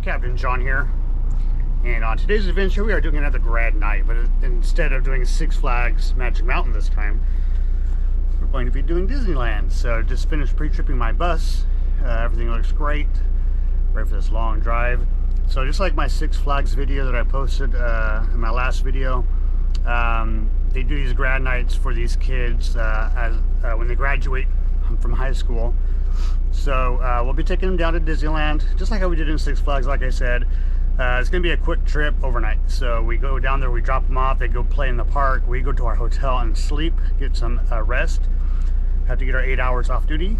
Captain John here, and on today's adventure we are doing another grad night, but instead of doing Six Flags Magic Mountain this time, we're going to be doing Disneyland. So just finished pre-tripping my bus. Everything looks great, ready for this long drive. So just like my Six Flags video that I posted in my last video, they do these grad nights for these kids when they graduate from high school. So we'll be taking them down to Disneyland, just like how we did in Six Flags, like I said. It's going to be a quick trip overnight. So we go down there, we drop them off, they go play in the park, we go to our hotel and sleep, get some rest. Have to get our 8 hours off duty.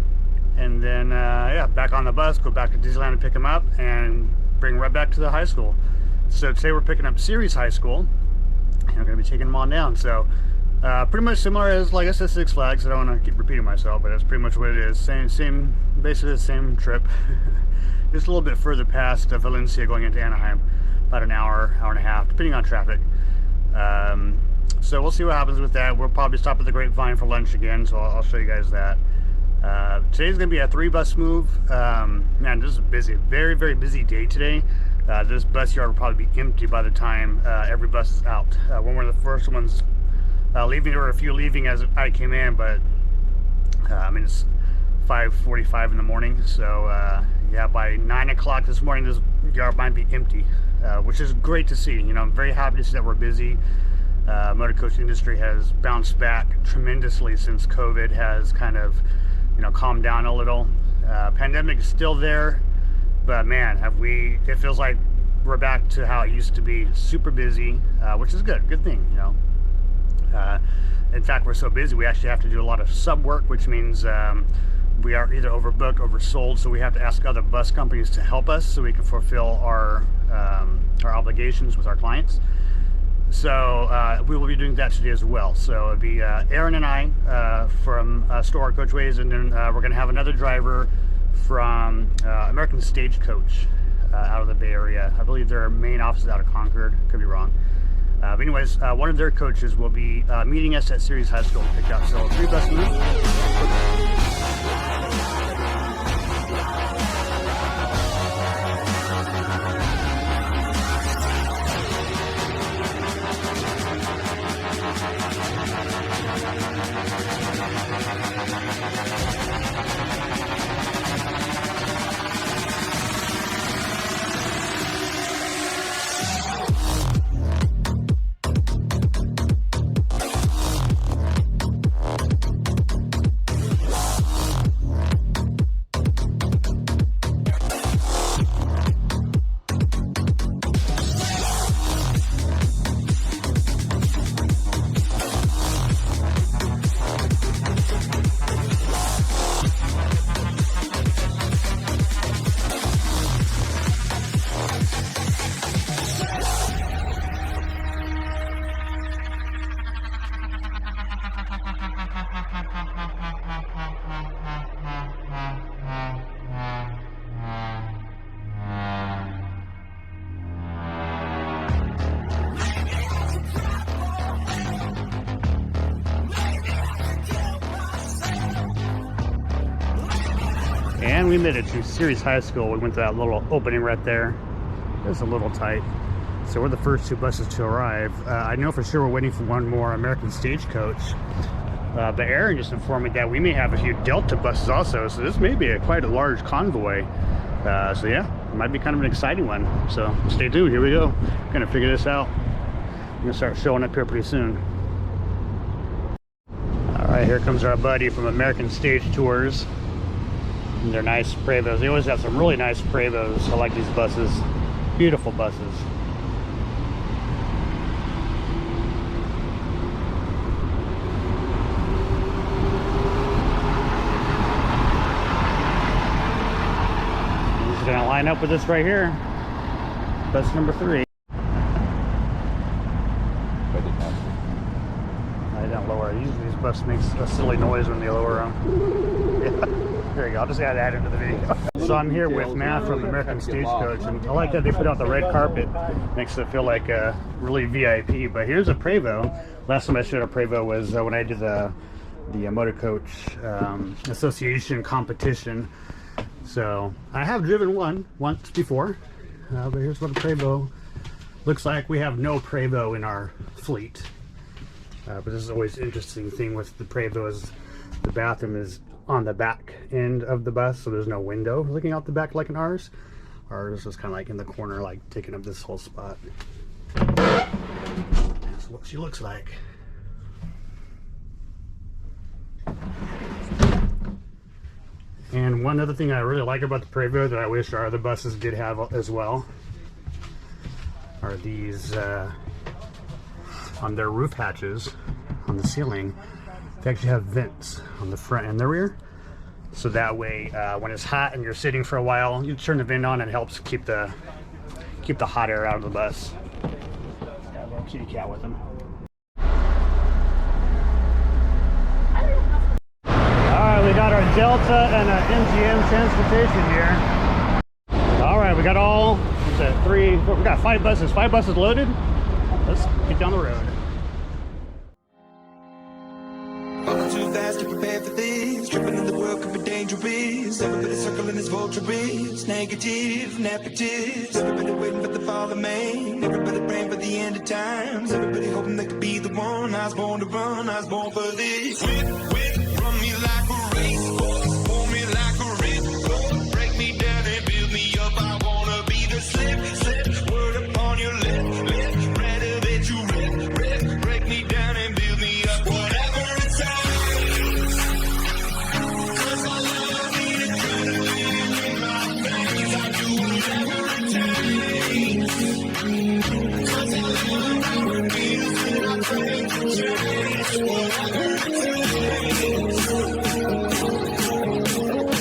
And then, yeah, back on the bus, go back to Disneyland and pick them up and bring right back to the high school. So today we're picking up Ceres High School, and we're going to be taking them on down. So pretty much similar as, like I said, Six Flags. I don't want to keep repeating myself, but that's pretty much what it is. Same, basically the same trip. Just a little bit further past Valencia, going into Anaheim, about an hour, hour and a half, depending on traffic. So we'll see what happens with that. We'll probably stop at the Grapevine for lunch again, so I'll show you guys that. Today's going to be a 3-bus move. Man, this is busy. Very, very busy day today. This bus yard will probably be empty by the time every bus is out. When we're the first ones leaving, there were a few leaving as I came in, but I mean, it's 5:45 in the morning, so yeah, by 9 o'clock this morning this yard might be empty, which is great to see. You know, I'm very happy to see that we're busy. Motor coach industry has bounced back tremendously since COVID has kind of, you know, calmed down a little. Pandemic is still there, but man, it feels like we're back to how it used to be. Super busy, which is good thing, you know. In fact, we're so busy we actually have to do a lot of sub work, which means we are either overbooked, oversold, so we have to ask other bus companies to help us so we can fulfill our obligations with our clients. So we will be doing that today as well. So it'll be Aaron and I from Store Coachways, and then we're going to have another driver from American Stagecoach out of the Bay Area. I believe their main office is out of Concord, could be wrong. But anyways, one of their coaches will be meeting us at Ceres High School to pick up. So 3-bus move. And we made it to Ceres High School. We went to that little opening right there. It was a little tight. So we're the first 2 buses to arrive. I know for sure we're waiting for one more American Stagecoach. But Aaron just informed me that we may have a few Delta buses also. So this may be quite a large convoy. So yeah, it might be kind of an exciting one. So stay tuned, here we go. Gonna figure this out. I'm gonna start showing up here pretty soon. All right, here comes our buddy from American Stage Tours. And they're nice Bravos. They always have some really nice Bravos. I like these buses. Beautiful buses. He's gonna line up with this right here. Bus number 3. I didn't lower it. Usually these buses make a silly noise when they lower them. Yeah. There you go. I'll just add that into the video. So I'm here with Matt from the American Stagecoach, and I like that they put out the red carpet. Makes it feel like really VIP. But here's a Prevost. Last time I showed a Prevost was when I did the Motorcoach Association competition. So I have driven one once before, but here's what a Prevost looks like. We have no Prevost in our fleet, but this is always an interesting thing with the Prevost is the bathroom is on the back end of the bus, so there's no window looking out the back like in ours. Ours is kind of like in the corner, like taking up this whole spot. That's what she looks like. And one other thing I really like about the Prevost that I wish our other buses did have as well are these on their roof hatches on the ceiling. They actually have vents on the front and the rear, so that way when it's hot and you're sitting for a while, you turn the vent on and it helps keep the hot air out of the bus. Got a little kitty cat with them. Alright, we got our Delta and an MGM transportation here. Alright, we got all, what's that, 3, 4, we got 5 buses. 5 buses loaded. Let's get down the road. Falling too fast to prepare for this. Tripping in the world could be dangerous. Everybody circling this vulture is negative, negatives. Everybody waiting for the fall of man. Everybody praying for the end of times. Everybody hoping they could be the one. I was born to run, I was born for this. Whip, run me like a racehorse. Pull me like a ripcord. Break me down and build me up. I wanna be the slip, word upon your lip. Rather that you rip, break me down and build me up. Whatever it takes. 'Cause I love me to try to live in my veins. I do whatever it takes. 'Cause I love how it feels and I pray for change. Whatever it takes.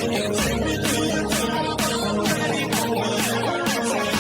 And take me to the top. I'm ready for whatever it takes. 'Cause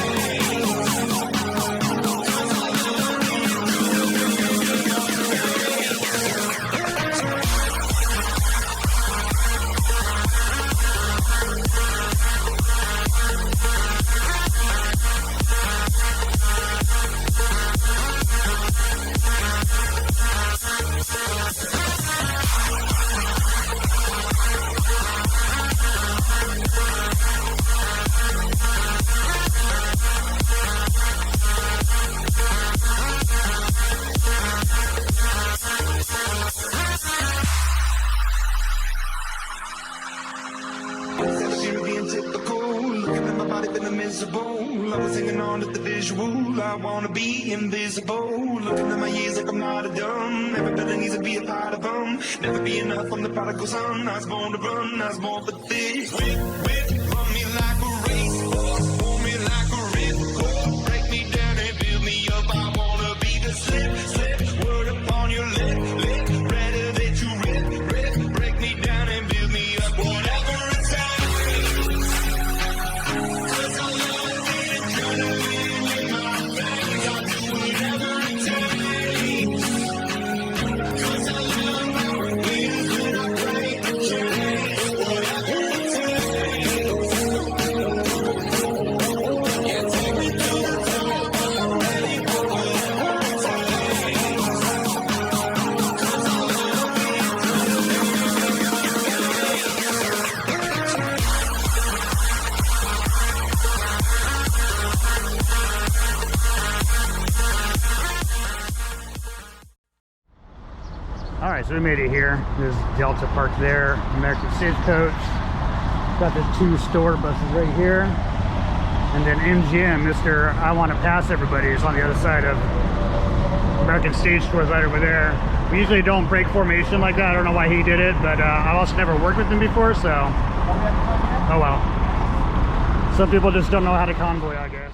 I love me to I was hanging on to the visual. I wanna be invisible. Looking at my years like I'm not a dumb. Everybody needs to be a part of them. Never be enough, I'm the prodigal son. I was born to run, I was born for this. Whip, run me like a racehorse. Pull me like a ripcord. Break me down and build me up. I wanna be the slip, word upon your lip. Rather that you rip, break me down and build me up. Whatever it takes. 'Cause I love it, trying to live in my veins. I'll do whatever it takes. 'Cause I love how it feels when I pray for change. Whatever it takes. Yeah, take me to the top. I'm ready for whatever it takes. 'Cause I love it, trying to live in my Alright, so we made it here. There's Delta parked there, American Stagecoach. Got the 2 store buses right here. And then MGM, Mr. I Want to Pass Everybody, is on the other side of American Stage Stores right over there. We usually don't break formation like that. I don't know why he did it, but I've also never worked with him before, so Oh well. Some people just don't know how to convoy, I guess.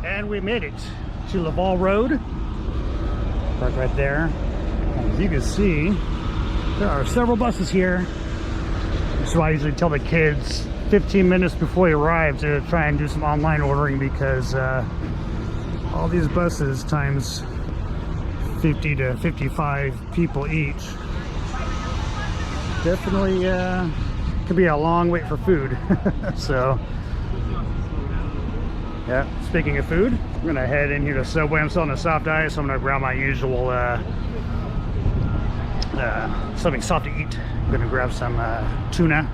And we made it to Laval Road. Park right there. And as you can see, there are several buses here. So I usually tell the kids 15 minutes before you arrive to try and do some online ordering, because all these buses times 50 to 55 people each. Definitely could be a long wait for food. So yeah, speaking of food, I'm gonna head in here to Subway. I'm selling a soft ice, so I'm gonna grab my usual something soft to eat. I'm gonna grab some tuna.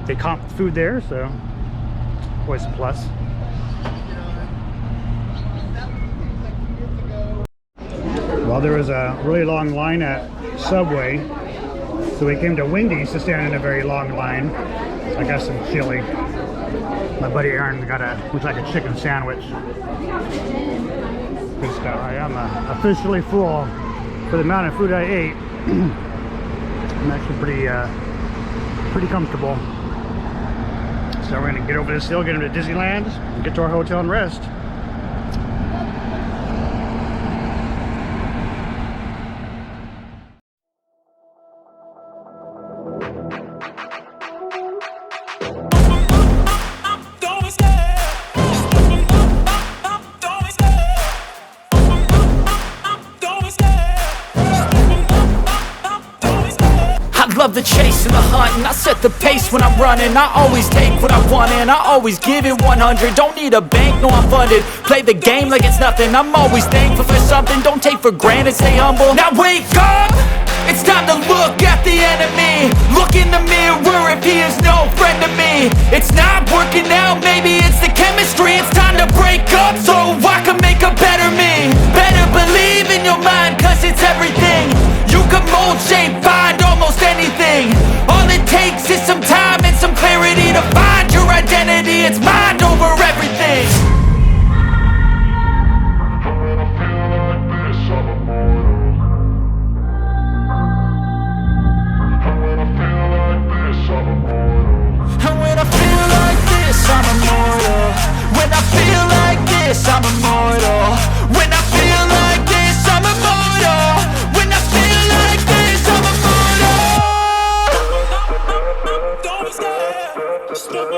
They comp food there, so always a plus. Well, there was a really long line at Subway, so we came to Wendy's to stand in a very long line. I got some chili. My buddy Aaron got looks like a chicken sandwich. Good stuff. I am officially full for the amount of food I ate. I'm actually pretty comfortable. So we're gonna get over this hill, get into Disneyland, and get to our hotel and rest. Love the chase and the hunt, and I set the pace when I'm running. I always take what I want and I always give it 100. Don't need a bank, no I'm funded. Play the game like it's nothing. I'm always thankful for something. Don't take for granted, stay humble. Now wake up, it's time to look at the enemy. Look in the mirror if he is no friend to me. It's not working out, maybe it's the chemistry. It's time to break up so I can make a better me. Better believe in your mind, cause it's everything. You can mold, shape, find almost anything. All it takes is some time and some clarity to find your identity. It's mind over everything. And when I feel like this, I'm immortal. When I feel like this, I'm immortal. When I feel like this, I'm immortal. When I feel like this, I'm immortal. Don't be scared. Just don't be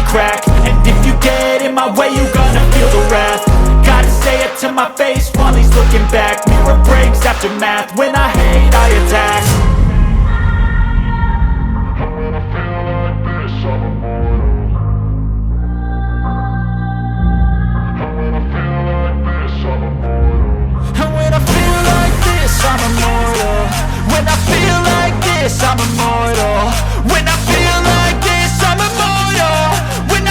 crack. And if you get in my way, you gonna feel the wrath. Gotta say it to my face while he's looking back. Mirror breaks after math. When I hate, I attack. And when I feel like this, I'm immortal. And when I feel like this, I'm immortal. And when I feel like this, I'm immortal. When I feel like this, I'm immortal. When I feel like this, I'm immortal. When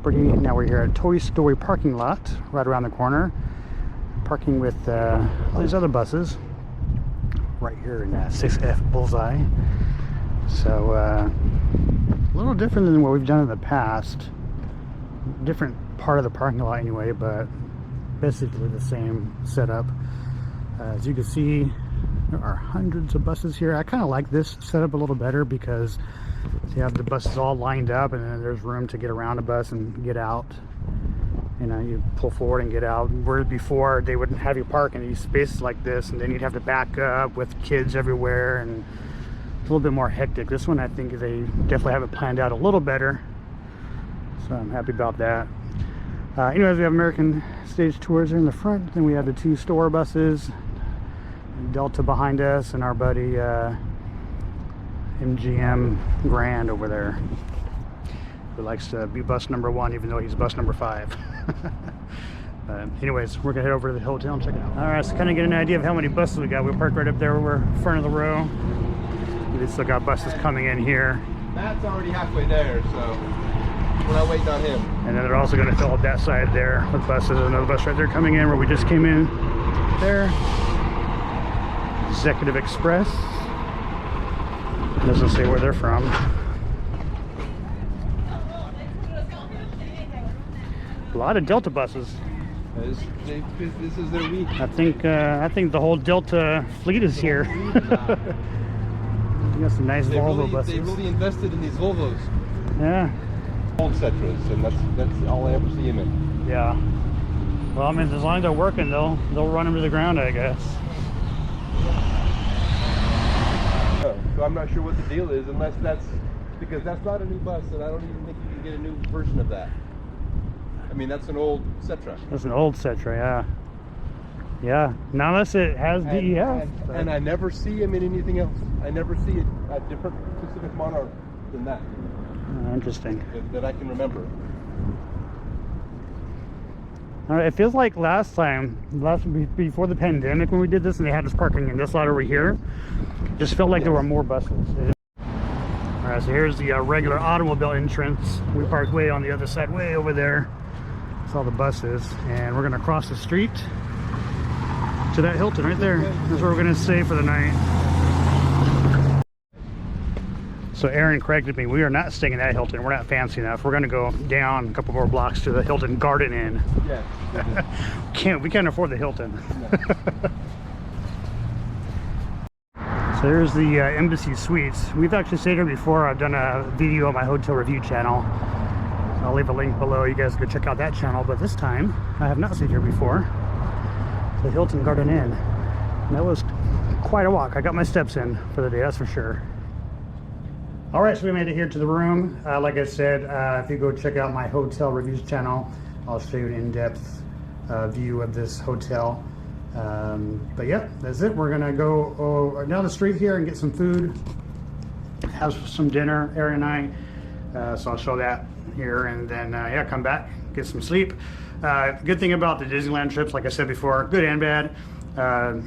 property. Now we're here at Toy Story parking lot, right around the corner. Parking with all these other buses right here in 6F Bullseye. So a little different than what we've done in the past. Different part of the parking lot anyway, but basically the same setup. As you can see, there are hundreds of buses here. I kind of like this setup a little better because you have the buses all lined up and then there's room to get around a bus and get out. You know, you pull forward and get out. Whereas before they wouldn't have you park in these spaces like this, and then you'd have to back up with kids everywhere, and it's a little bit more hectic. This one, I think they definitely have it planned out a little better, so I'm happy about that. Anyways, we have American Stage Tours in the front, then we have the two store buses, Delta behind us, and our buddy MGM Grand over there, who likes to be bus number 1 even though he's bus number 5. Anyways, we're gonna head over to the hotel and check it out. All right, so kind of get an idea of how many buses we got. We parked right up there. We're front of the row. We still got buses coming in here. Matt's already halfway there, so we're not waiting on him. And then they're also going to fill up that side there with buses. Another bus right there coming in where we just came in there. Executive Express. Doesn't say where they're from. A lot of Delta buses. This is their week. I think the whole Delta fleet is here. You got some nice Volvo buses. They really invested in these Volvos. Yeah. Old Cetras, and that's all I ever see them in. Yeah. Well, I mean, as long as they're working, they'll run them to the ground, I guess. So I'm not sure what the deal is, unless because that's not a new bus, and I don't even think you can get a new version of that. I mean, that's an old Cetra. That's an old Cetra, yeah. Yeah, not unless it has DEF. And I never see them in anything else. I never see a different Pacific Monarch than that. Interesting. That I can remember. All right, it feels like before the pandemic when we did this and they had us parking in this lot over here, just felt like there were more buses. All right, so here's the regular automobile entrance. We parked way on the other side, way over there. That's all the buses, and we're gonna cross the street to that Hilton right there. That's where we're gonna stay for the night. So Aaron corrected me. We are not staying in that Hilton. We're not fancy enough. We're gonna go down a couple more blocks to the Hilton Garden Inn. Yeah. We can't afford the Hilton. So there's the Embassy Suites. We've actually stayed here before. I've done a video on my hotel review channel. I'll leave a link below. You guys can check out that channel. But this time, I have not stayed here before. The Hilton Garden Inn. And that was quite a walk. I got my steps in for the day, that's for sure. All right, so we made it here to the room. Like I said, if you go check out my hotel reviews channel, I'll show you an in-depth view of this hotel. But yeah, that's it. We're gonna go down the street here and get some food, have some dinner, Aaron and I. So I'll show that here, and then yeah, come back, get some sleep. Good thing about the Disneyland trips, like I said before, good and bad.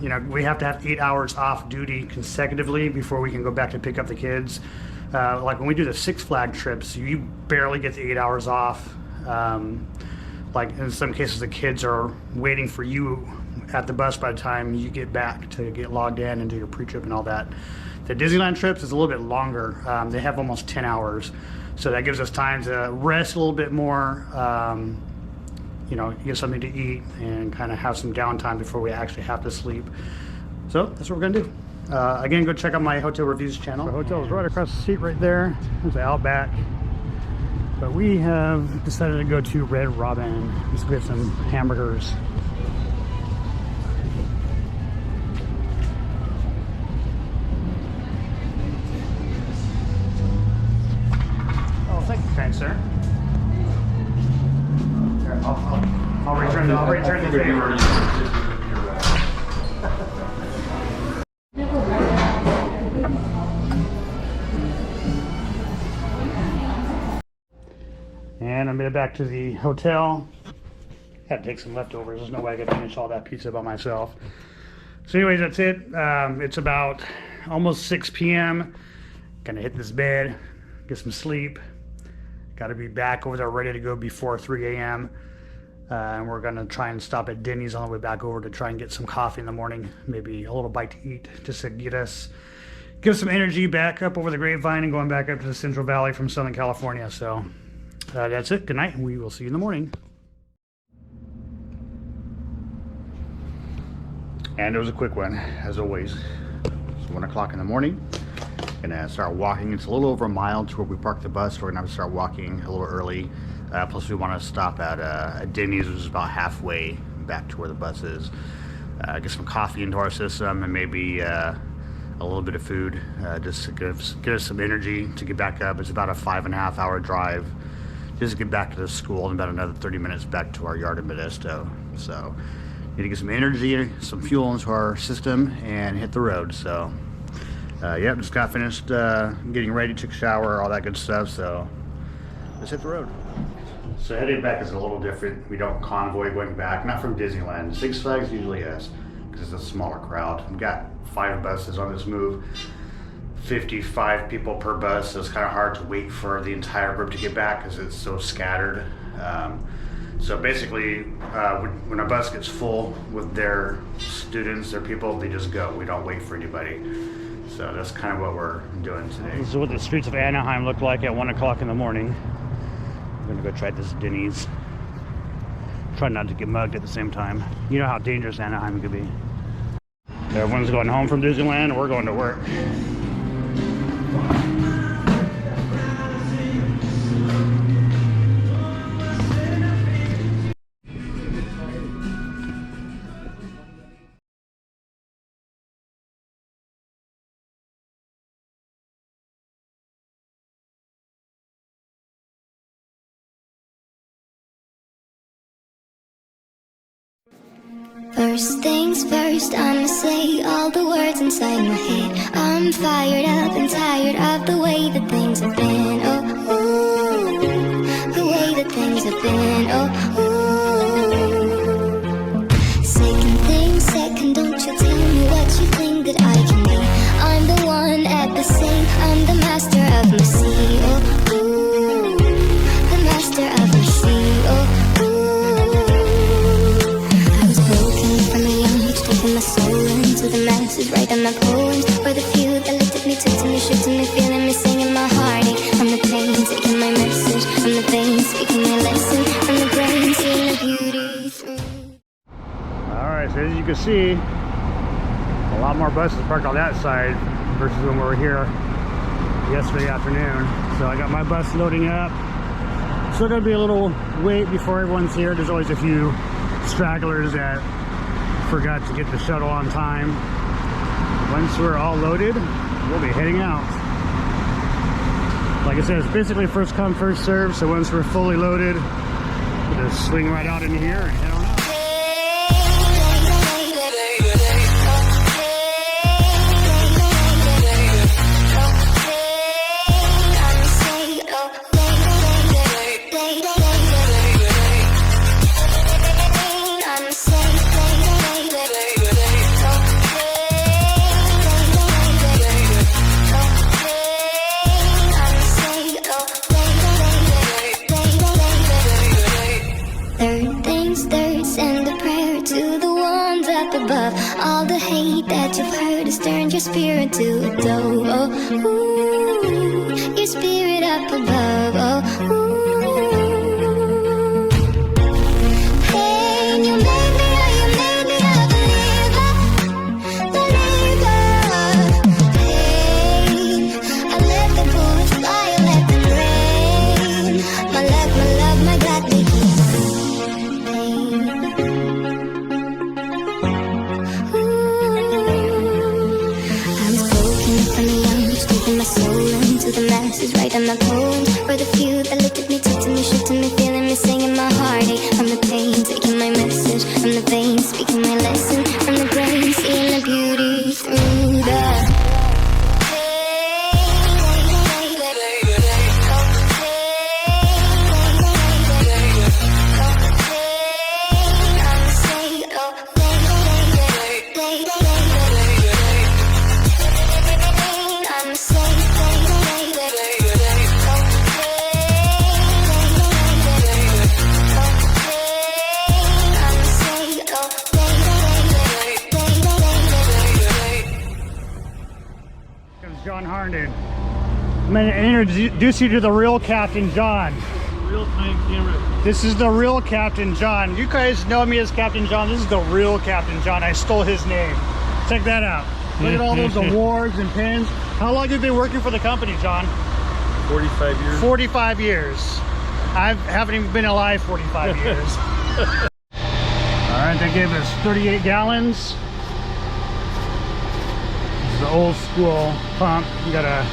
You know, we have to have 8 hours off duty consecutively before we can go back to pick up the kids. Like when we do the Six Flag trips, you barely get the 8 hours off. Like in some cases, the kids are waiting for you at the bus by the time you get back to get logged in and do your pre-trip and all that. The Disneyland trips is a little bit longer. They have almost 10 hours. So that gives us time to rest a little bit more, you know, get something to eat and kind of have some downtime before we actually have to sleep. So that's what we're gonna do. Again, go check out my hotel reviews channel. The hotel is right across the street right there. There's the Outback. But we have decided to go to Red Robin. Let's get some hamburgers. Oh, thank you, kind sir. Here, I'll return the favor. And I made it back to the hotel. Had to take some leftovers. There's no way I could finish all that pizza by myself. So anyways, that's it. It's about almost 6 p.m. Gonna hit this bed, get some sleep. Got to be back over there ready to go before 3 a.m. And we're going to try and stop at Denny's on the way back over to try and get some coffee in the morning, maybe a little bite to eat, just to give some energy back up over the Grapevine and going back up to the Central Valley from Southern California. So that's it. Good night. We will see you in the morning. And it was a quick one, as always. It's 1 o'clock in the morning. Gonna start walking. It's a little over a mile to where we parked the bus. We're gonna have to start walking a little early. Plus we want to stop at Denny's, which is about halfway back to where the bus is. Get some coffee into our system and maybe a little bit of food, just to give us some energy to get back up. It's about a 5.5 hour drive just to get back to the school, and about another 30 minutes back to our yard in Modesto. So need to get some energy, some fuel into our system and hit the road. So yep, just got finished getting ready, took a shower, all that good stuff. So let's hit the road. So heading back is a little different. We don't convoy going back, not from Disneyland. Six Flags usually is, because it's a smaller crowd. We've got 5 buses on this move, 55 people per bus, so it's kind of hard to wait for the entire group to get back because it's so scattered. So basically, when a bus gets full with their students, their people, they just go. We don't wait for anybody. So that's kind of what we're doing today. This is what the streets of Anaheim look like at 1 o'clock in the morning. I'm gonna go try this Denny's. Try not to get mugged at the same time. You know how dangerous Anaheim could be. Everyone's going home from Disneyland and we're going to work. First things first, I'ma say all the words inside my head. I'm fired up and tired of the way that things have been. Oh, ooh, the way that things have been. Oh, ooh. Second thing second, don't you tell me what you think that I can be. I'm the one at the same, I'm the master of my sea. Oh, ooh, the master of my sea. Oh, my soul into the masses, writing my poems for the few that looked at me, took to me, shook to me, feeling me, singing my heartache. From the pain, taking my message, from the veins, speaking my lesson, from the brain, seeing the beauty through. Alright, so as you can see, a lot more buses parked on that side versus when we were here yesterday afternoon. So I got my bus loading up. Still gonna be a little wait before everyone's here. There's always a few stragglers that forgot to get the shuttle on time. Once we're all loaded, we'll be heading out. Like I said, it's basically first come, first serve. So once we're fully loaded, we'll just swing right out into here and head on out. All the hate that you've heard has turned your spirit to a dove. Oh, ooh, your spirit up above. Oh, ooh. Hey, you made me a believer. Hey, I let the bullets fly, I let them rain. My love, my God, they keep my soul into the masses, writing my poems for the few that looked at me, took to me, shook to me, feeling me, singing my heartache. From the pain, taking my message, from the veins, speaking my lesson, from the brain, seeing the beauty through the John Harnden. I'm going to introduce you to the real Captain John. Real-time camera. This is the real Captain John. You guys know me as Captain John. This is the real Captain John. I stole his name. Check that out. Look at all those awards and pins. How long have you been working for the company, John? 45 years. 45 years. I haven't even been alive 45 years. All right, they gave us 38 gallons. This is the old school pump. You gotta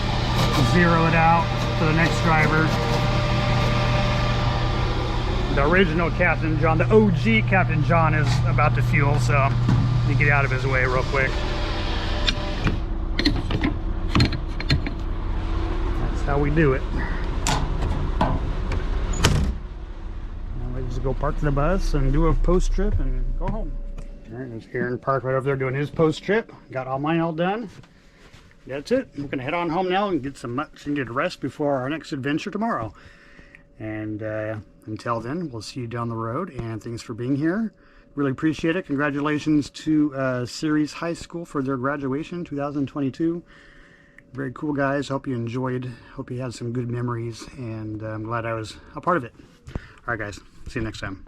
zero it out for the next driver. The original Captain John, the OG Captain John, is about to fuel, so let me get out of his way real quick. That's how we do it. Now we just go park the bus and do a post trip and go home. All right, there's Aaron parked right over there doing his post trip. Got all mine all done. That's it. We're gonna head on home now and get some much needed rest before our next adventure tomorrow. And until then, we'll see you down the road, and thanks for being here. Really appreciate it. Congratulations to Ceres High School for their graduation 2022. Very cool, guys. Hope you enjoyed. Hope you had some good memories, and I'm glad I was a part of it. All right, guys. See you next time.